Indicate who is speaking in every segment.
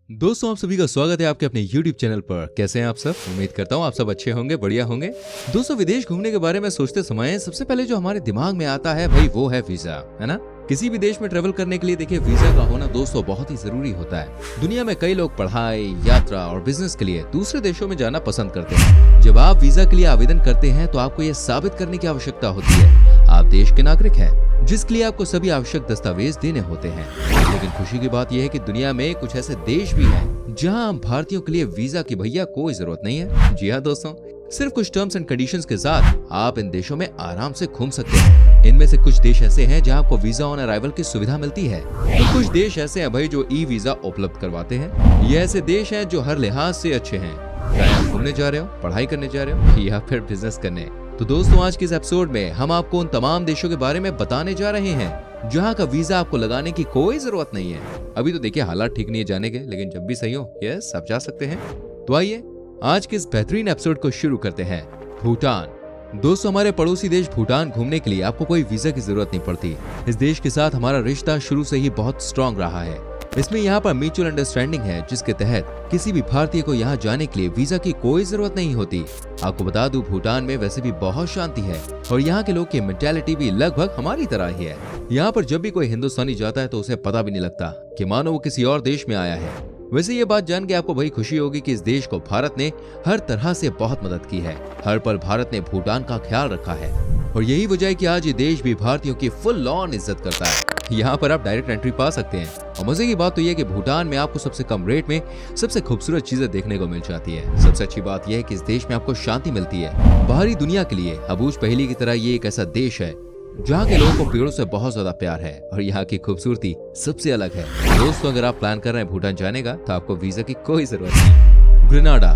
Speaker 1: दोस्तों, आप सभी का स्वागत है आपके अपने YouTube चैनल पर। कैसे हैं आप सब? उम्मीद करता हूँ आप सब अच्छे होंगे, बढ़िया होंगे। दोस्तों, विदेश घूमने के बारे में सोचते समय सबसे पहले जो हमारे दिमाग में आता है भाई वो है वीजा, है ना। किसी भी देश में ट्रेवल करने के लिए देखिए वीजा का होना दोस्तों बहुत ही जरूरी होता है। दुनिया में कई लोग पढ़ाई, यात्रा और बिजनेस के लिए दूसरे देशों में जाना पसंद करते हैं। जब आप वीजा के लिए आवेदन करते हैं तो आपको ये साबित करने की आवश्यकता होती है आप देश के नागरिक हैं, जिसके लिए आपको सभी आवश्यक दस्तावेज देने होते हैं। लेकिन खुशी की बात यह है कि दुनिया में कुछ ऐसे देश भी हैं जहां भारतीयों के लिए वीजा की भैया कोई जरूरत नहीं है। जी हाँ दोस्तों, सिर्फ कुछ टर्म्स एंड कंडीशंस के साथ आप इन देशों में आराम से घूम सकते हैं। इनमें से कुछ देश ऐसे हैं जहां आपको वीजा ऑन अराइवल की सुविधा मिलती है, तो कुछ देश ऐसे हैं भाई जो ई वीजा उपलब्ध करवाते हैं। ये ऐसे देश हैं जो हर लिहाज से अच्छे हैं, चाहे आप घूमने जा रहे हो, पढ़ाई करने जा रहे हो या फिर बिजनेस करने। तो दोस्तों, आज के इस एपिसोड में हम आपको उन तमाम देशों के बारे में बताने जा रहे हैं जहां का वीजा आपको लगाने की कोई जरूरत नहीं है। अभी तो देखिए हालात ठीक नहीं है जाने के, लेकिन जब भी सही हो यस आप जा सकते हैं। तो आइए आज के इस बेहतरीन एपिसोड को शुरू करते हैं। भूटान। दोस्तों, हमारे पड़ोसी देश भूटान घूमने के लिए आपको कोई वीजा की जरूरत नहीं पड़ती। इस देश के साथ हमारा रिश्ता शुरू से ही बहुत स्ट्रॉन्ग रहा है। इसमें यहाँ पर म्यूचुअल अंडरस्टैंडिंग है, जिसके तहत किसी भी भारतीय को यहाँ जाने के लिए वीजा की कोई जरूरत नहीं होती। आपको बता दूं, भूटान में वैसे भी बहुत शांति है और यहाँ के लोग की मेंटालिटी भी लगभग हमारी तरह ही है। यहाँ पर जब भी कोई हिंदुस्तानी जाता है तो उसे पता भी नहीं लगता कि मानो वो किसी और देश में आया है। वैसे ये बात जान के आपको भाई खुशी होगी कि इस देश को भारत ने हर तरह से बहुत मदद की है। हर पल भारत ने भूटान का ख्याल रखा है और यही वजह है कि आज ये देश भी भारतीयों की फुल ऑन इज्जत करता है। यहाँ पर आप डायरेक्ट एंट्री पा सकते हैं और मजे की बात तो यह है कि भूटान में आपको सबसे कम रेट में सबसे खूबसूरत चीजें देखने को मिल जाती है। सबसे अच्छी बात यह है कि इस देश में आपको शांति मिलती है। बाहरी दुनिया के लिए अबूझ पहेली की तरह ये एक ऐसा देश है जहाँ के लोगों को पेड़ों से बहुत ज्यादा प्यार है और यहाँ की खूबसूरती सबसे अलग है। दोस्तों, अगर आप प्लान कर रहे हैं भूटान जाने का तो आपको वीजा की कोई जरूरत नहीं। ग्रेनाडा।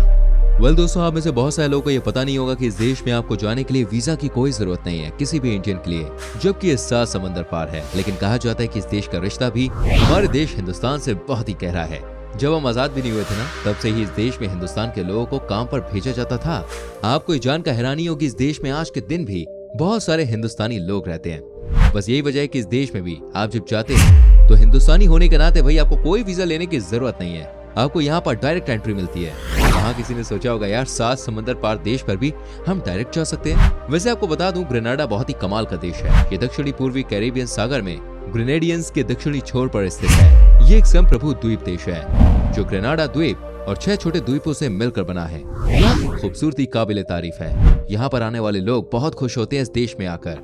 Speaker 1: दोस्तों, आप में से बहुत सारे लोगों को ये पता नहीं होगा कि इस देश में आपको जाने के लिए वीजा की कोई जरूरत नहीं है किसी भी इंडियन के लिए, जबकि ये 7 समंदर पार है। लेकिन कहा जाता है कि इस देश का रिश्ता भी हमारे देश हिंदुस्तान से बहुत ही गहरा है। जब हम आजाद भी नहीं हुए थे ना, तब से ही इस देश में हिंदुस्तान के लोगों को काम पर भेजा जाता था। आपको ये जानकर हैरानी होगी, इस देश में आज के दिन भी बहुत सारे हिंदुस्तानी लोग रहते हैं। बस यही वजह है कि इस देश में भी आप जब जाते हैं तो हिंदुस्तानी होने के नाते भाई आपको कोई वीजा लेने की जरूरत नहीं है। आपको यहाँ पर डायरेक्ट एंट्री मिलती है। वहाँ किसी ने सोचा होगा यार 7 समंदर पार देश पर भी हम डायरेक्ट जा सकते हैं। वैसे आपको बता दूं, ग्रेनाडा बहुत ही कमाल का देश है। ये दक्षिणी पूर्वी कैरेबियन सागर में ग्रेनेडियंस के दक्षिणी छोर पर स्थित है। ये एक संप्रभु द्वीप देश है जो ग्रेनाडा द्वीप और 6 छोटे द्वीपों से मिलकर बना है। यहाँ की खूबसूरती काबिले तारीफ है। यहाँ पर आने वाले लोग बहुत खुश होते हैं इस देश में आकर।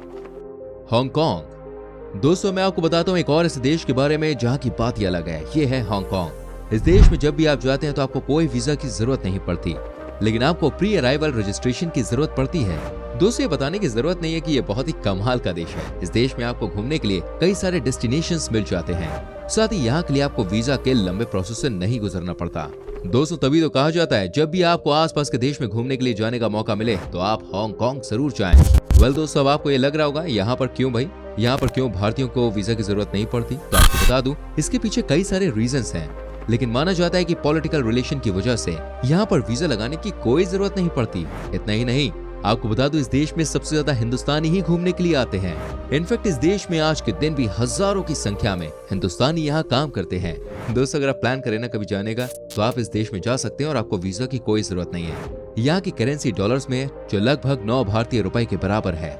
Speaker 1: हांगकांग। दोस्तों, मैं आपको बताता हूँ एक और इस देश के बारे में जहाँ की बात ही अलग है। ये है हांगकांग। इस देश में जब भी आप जाते हैं तो आपको कोई वीजा की जरूरत नहीं पड़ती, लेकिन आपको प्री अराइवल रजिस्ट्रेशन की जरूरत पड़ती है। दोस्तों, ये बताने की जरूरत नहीं है कि ये बहुत ही कमाल का देश है। इस देश में आपको घूमने के लिए कई सारे डेस्टिनेशंस मिल जाते हैं। साथ ही यहाँ के लिए आपको वीजा के लंबे प्रोसेस से नहीं गुजरना पड़ता। दोस्तों, तभी तो कहा जाता है जब भी आपको आसपास के देश में घूमने के लिए जाने का मौका मिले तो आप हांगकांग जरूर जाएं। दोस्तों, अब आपको ये लग रहा होगा यहाँ पर क्यों भाई, यहाँ पर क्यों भारतीयों को वीजा की जरूरत नहीं पड़ती? तो आपको बता दूं, इसके पीछे कई सारे रीजंस हैं, लेकिन माना जाता है कि पॉलिटिकल रिलेशन की वजह से यहाँ पर वीजा लगाने की कोई जरूरत नहीं पड़ती। इतना ही नहीं, आपको बता दूं, इस देश में सबसे ज्यादा हिंदुस्तानी ही घूमने के लिए आते हैं। इनफैक्ट इस देश में आज के दिन भी हजारों की संख्या में हिंदुस्तानी यहाँ काम करते हैं। दोस्तों, अगर आप प्लान करें ना कभी जाने का तो आप इस देश में जा सकते हैं और आपको वीजा की कोई जरूरत नहीं है। यहाँ की करेंसी डॉलर्स में है, जो लगभग 9 भारतीय रुपए के बराबर है।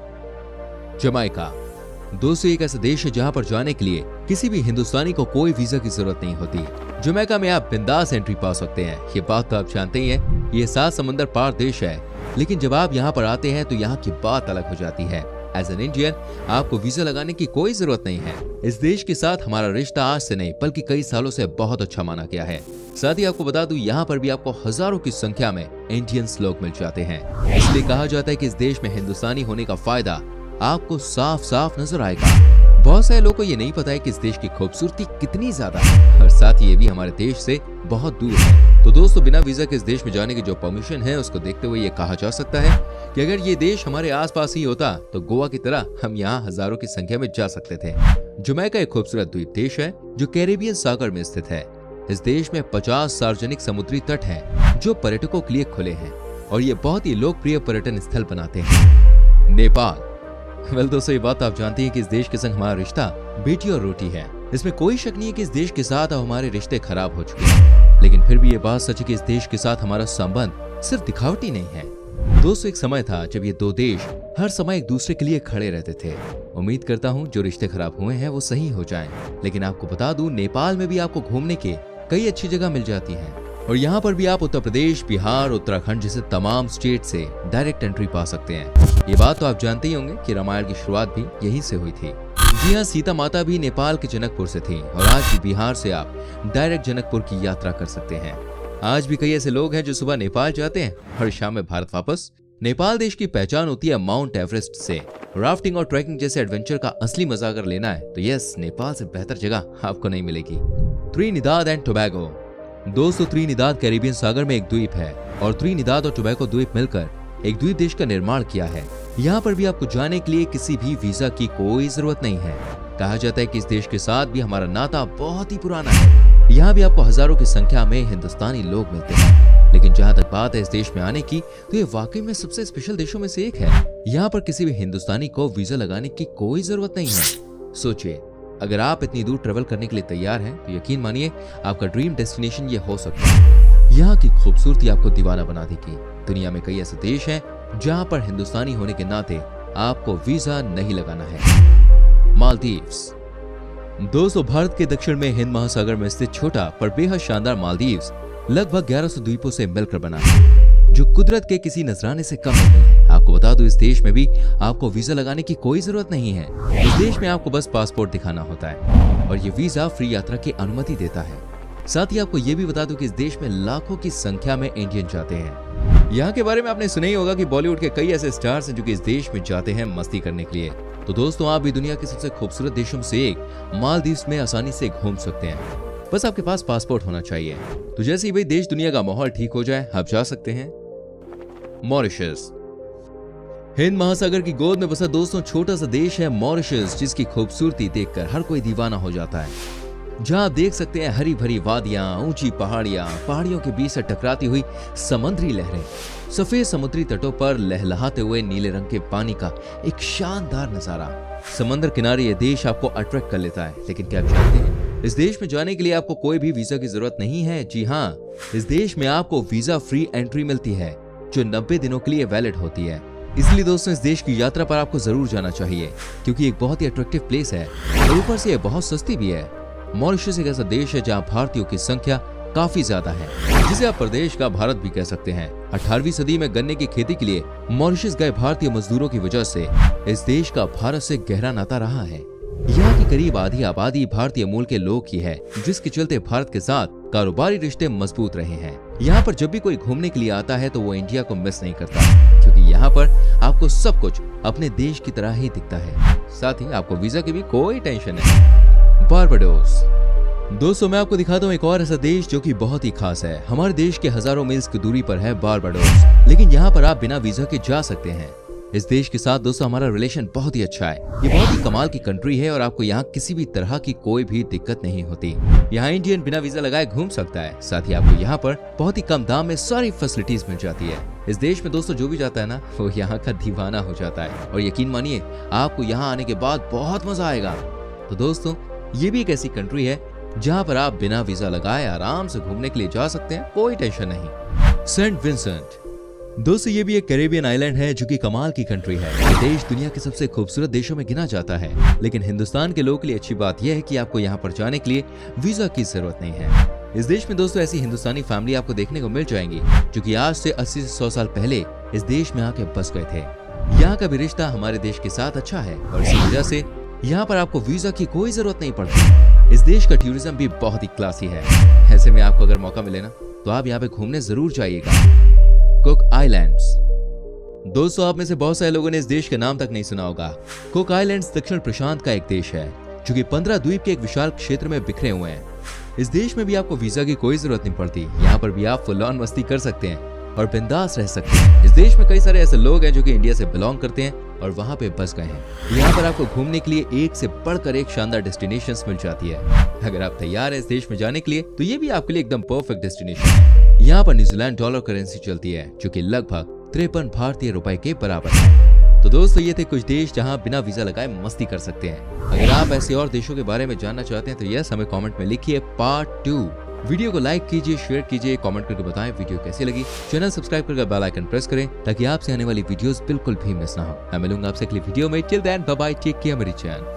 Speaker 1: जमाइका। दोस्तों, एक ऐसा देश है जहाँ पर जाने के लिए किसी भी हिंदुस्तानी को कोई वीजा की जरूरत नहीं होती। जमैका में आप बिंदास एंट्री पा सकते हैं। ये बात तो आप जानते ही हैं, ये 7 समंदर पार देश है। लेकिन जब आप यहाँ पर आते हैं तो यहाँ की बात अलग हो जाती है। एज एन इंडियन आपको वीजा लगाने की कोई जरूरत नहीं है। इस देश के साथ हमारा रिश्ता आज से नहीं बल्कि कई सालों से बहुत अच्छा माना गया है। साथ ही आपको बता दूं, यहाँ पर भी आपको हजारों की संख्या में इंडियंस लोग मिल जाते हैं। इसलिए कहा जाता है कि इस देश में हिंदुस्तानी होने का फायदा आपको साफ साफ नजर आएगा। बहुत सारे लोगों को ये नहीं पता है कि इस देश की खूबसूरती कितनी ज्यादा है और साथ ही ये भी हमारे देश से बहुत दूर है। तो दोस्तों, बिना वीजा के इस देश में जाने की जो परमिशन है उसको देखते हुए ये कहा जा सकता है कि अगर ये देश हमारे आसपास ही होता तो गोवा की तरह हम यहाँ हजारों की संख्या में जा सकते थे। जमैका एक खूबसूरत द्वीप देश है जो कैरेबियन सागर में स्थित है। इस देश में 50 सार्वजनिक समुद्री तट हैं जो पर्यटकों के लिए खुले हैं और ये बहुत ही लोकप्रिय पर्यटन स्थल बनाते हैं। नेपाल। दोस्तों, ये बात आप जानते हैं कि इस देश के संग हमारा रिश्ता बेटी और रोटी है। इसमें कोई शक नहीं है कि इस देश के साथ अब हमारे रिश्ते खराब हो चुके हैं, लेकिन फिर भी ये बात सच है कि इस देश के साथ हमारा संबंध सिर्फ दिखावटी नहीं है। दोस्तों, एक समय था जब ये दो देश हर समय एक दूसरे के लिए खड़े रहते थे। उम्मीद करता हूँ जो रिश्ते खराब हुए हैं वो सही हो जाएं। लेकिन आपको बता दूं, नेपाल में भी आपको घूमने के कई अच्छी जगह मिल जाती हैं और यहाँ पर भी आप उत्तर प्रदेश, बिहार, उत्तराखंड जैसे तमाम स्टेट से डायरेक्ट एंट्री पा सकते हैं। ये बात तो आप जानते ही होंगे कि रामायण की शुरुआत भी यहीं से हुई थी। जी हाँ, सीता माता भी नेपाल के जनकपुर से थी और आज भी बिहार से आप डायरेक्ट जनकपुर की यात्रा कर सकते हैं। आज भी कई ऐसे लोग हैं जो सुबह नेपाल जाते हैं और शाम में भारत वापस। नेपाल देश की पहचान होती है माउंट एवरेस्ट से। राफ्टिंग और ट्रैकिंग जैसे एडवेंचर का असली मजा अगर लेना है तो यस, नेपाल से बेहतर जगह आपको नहीं मिलेगी। Trinidad and Tobago. दोस्तों, त्रिनिदाद कैरिबियन सागर में एक द्वीप है और त्रिनिदाद और टोबैगो द्वीप मिलकर एक द्वीप देश का निर्माण किया है। यहाँ पर भी आपको जाने के लिए किसी भी वीजा की कोई जरूरत नहीं है। कहा जाता है कि इस देश के साथ भी हमारा नाता बहुत ही पुराना है। यहाँ भी आपको हजारों की संख्या में हिंदुस्तानी लोग मिलते हैं। लेकिन जहाँ तक बात है इस देश में आने की, तो ये वाकई में सबसे स्पेशल देशों में से एक है। यहाँ पर किसी भी हिंदुस्तानी को वीजा लगाने की कोई जरूरत नहीं है। सोचिए, अगर आप इतनी दूर ट्रेवल करने के लिए तैयार हैं तो यकीन मानिए आपका ड्रीम डेस्टिनेशन ये हो सकता है। यहाँ की खूबसूरती आपको दीवाना बना देगी। दुनिया में कई ऐसे देश हैं जहाँ पर हिंदुस्तानी होने के नाते आपको वीजा नहीं लगाना है। मालदीव्स। दोस्तों, भारत के दक्षिण में हिंद महासागर में स्थित छोटा पर बेहद शानदार मालदीव्स लगभग 1100 द्वीपों से मिलकर बना है, जो कुदरत के किसी नजराने से कम नहीं है। आपको बता दूं, इस देश में भी आपको वीजा लगाने की कोई जरूरत नहीं है। इस देश में आपको बस पासपोर्ट दिखाना होता है और ये वीजा फ्री यात्रा की अनुमति देता है। साथ ही आपको ये भी बता दूं कि इस देश में लाखों की संख्या में इंडियन जाते हैं। यहाँ के बारे में आपने सुना ही होगा कि बॉलीवुड के कई ऐसे स्टार्स हैं जो कि इस देश में जाते हैं मस्ती करने के लिए। तो दोस्तों, आप भी दुनिया के सबसे खूबसूरत देशों में से एक मालदीव्स में आसानी से घूम सकते हैं। बस आपके पास पासपोर्ट होना चाहिए। तो जैसे ही भाई देश दुनिया का माहौल ठीक हो जाए, आप जा सकते हैं। मॉरिशस। हिंद महासागर की गोद में बसा दोस्तों छोटा सा देश है मॉरिशस, जिसकी खूबसूरती देखकर हर कोई दीवाना हो जाता है। जहां आप देख सकते हैं हरी भरी वादियां, ऊंची पहाड़ियां, पहाड़ियों के बीच से टकराती हुई समुद्री लहरें, सफेद समुद्री तटों पर लहलहाते हुए नीले रंग के पानी का एक शानदार नजारा। समंदर किनारे ये देश आपको अट्रैक्ट कर लेता है। लेकिन क्या आप जानते हैं, इस देश में जाने के लिए आपको कोई भी वीजा की जरूरत नहीं है। जी हाँ, इस देश में आपको वीजा फ्री एंट्री मिलती है जो 90 दिनों के लिए वैलिड होती है। इसलिए दोस्तों, इस देश की यात्रा पर आपको जरूर जाना चाहिए क्योंकि एक बहुत ही अट्रैक्टिव प्लेस है और ऊपर से ये बहुत सस्ती भी है। मॉरिशस एक ऐसा देश है जहां भारतीयों की संख्या काफी ज्यादा है, जिसे आप प्रदेश का भारत भी कह सकते हैं। 18वीं सदी में गन्ने की खेती के लिए मॉरिशस गए भारतीय मजदूरों की वजह से इस देश का भारत से गहरा नाता रहा है। यहाँ की करीब आधी आबादी भारतीय मूल के लोग की है, जिसके चलते भारत के साथ कारोबारी रिश्ते मजबूत रहे हैं। यहाँ पर जब भी कोई घूमने के लिए आता है तो वो इंडिया को मिस नहीं करता, क्योंकि यहाँ पर आपको सब कुछ अपने देश की तरह ही दिखता है। साथ ही आपको वीजा की भी कोई टेंशन नहीं। बारबाडोस। दोस्तों, मैं आपको दिखाता हूँ एक और ऐसा देश जो कि बहुत ही खास है। हमारे देश के हजारों मील्स की दूरी पर है बारबाडोस, लेकिन यहाँ पर आप बिना वीजा के जा सकते हैं। इस देश के साथ दोस्तों हमारा रिलेशन बहुत ही अच्छा है। ये बहुत ही कमाल की कंट्री है और आपको यहाँ किसी भी तरह की कोई भी दिक्कत नहीं होती। यहाँ इंडियन बिना वीजा लगाए घूम सकता है। साथ ही आपको यहाँ पर बहुत ही कम दाम में सारी फैसिलिटीज मिल जाती है। इस देश में दोस्तों जो भी जाता है ना, वो यहाँ का दीवाना हो जाता है और यकीन मानिए आपको यहाँ आने के बाद बहुत मजा आएगा। तो दोस्तों, ये भी एक ऐसी कंट्री है जहाँ पर आप बिना वीजा लगाए आराम से घूमने के लिए जा सकते हैं, कोई टेंशन नहीं। Saint Vincent. दोस्तों, ये भी एक कैरेबियन आइलैंड है जो कि कमाल की कंट्री है। ये देश दुनिया के सबसे खूबसूरत देशों में गिना जाता है, लेकिन हिंदुस्तान के लोगों के लिए अच्छी बात यह है कि आपको यहाँ पर जाने के लिए वीजा की जरूरत नहीं है। इस देश में दोस्तों ऐसी हिंदुस्तानी फैमिली आपको देखने को मिल जाएंगी जो कि आज से 80 से 100 साल पहले इस देश में आके बस गए थे। यहाँ का भी रिश्ता हमारे देश के साथ अच्छा है और इसी वजह से यहाँ पर आपको वीजा की कोई जरूरत नहीं पड़ती। इस देश का टूरिज्म भी बहुत ही क्लासी है। ऐसे में आपको अगर मौका मिले ना तो आप यहाँ पे घूमने जरूर जाइएगा। Cook islands. दोस्तों, आप में से बहुत सारे लोगों ने इस देश का नाम तक नहीं सुना होगा। कुक आइलैंड्स दक्षिण प्रशांत का एक देश है जो कि 15 द्वीप के एक विशाल क्षेत्र में बिखरे हुए हैं। इस देश में भी आपको वीजा की कोई जरूरत नहीं पड़ती। यहाँ पर भी आप फुल ऑन मस्ती कर सकते हैं और बिंदास रह सकते हैं। इस देश में कई सारे ऐसे लोग हैं जो कि इंडिया से बिलोंग करते हैं और वहाँ पे बस गए हैं। यहाँ पर आपको घूमने के लिए एक से बढ़कर एक शानदार डेस्टिनेशंस मिल जाती है। अगर आप तैयार हैं इस देश में जाने के लिए तो ये भी आपके लिए एकदम परफेक्ट डेस्टिनेशन है। यहाँ पर न्यूजीलैंड डॉलर करेंसी चलती है जो कि लगभग 53 भारतीय रुपए के बराबर है। तो दोस्तों ये थे कुछ देश जहां बिना वीजा लगाए मस्ती कर सकते हैं। अगर आप ऐसे और देशों के बारे में जानना चाहते हैं तो यस हमें कमेंट में लिखिए पार्ट 2। वीडियो को लाइक कीजिए, शेयर कीजिए, कमेंट करके बताएं वीडियो कैसी लगी। चैनल सब्सक्राइब करके बेल आइकन प्रेस करें ताकि आपसे आने वाली वीडियोस बिल्कुल भी मिस ना हो। मैं मिलूंगा आपसे अगली वीडियो में। Till then bye bye, take care मेरी चैन।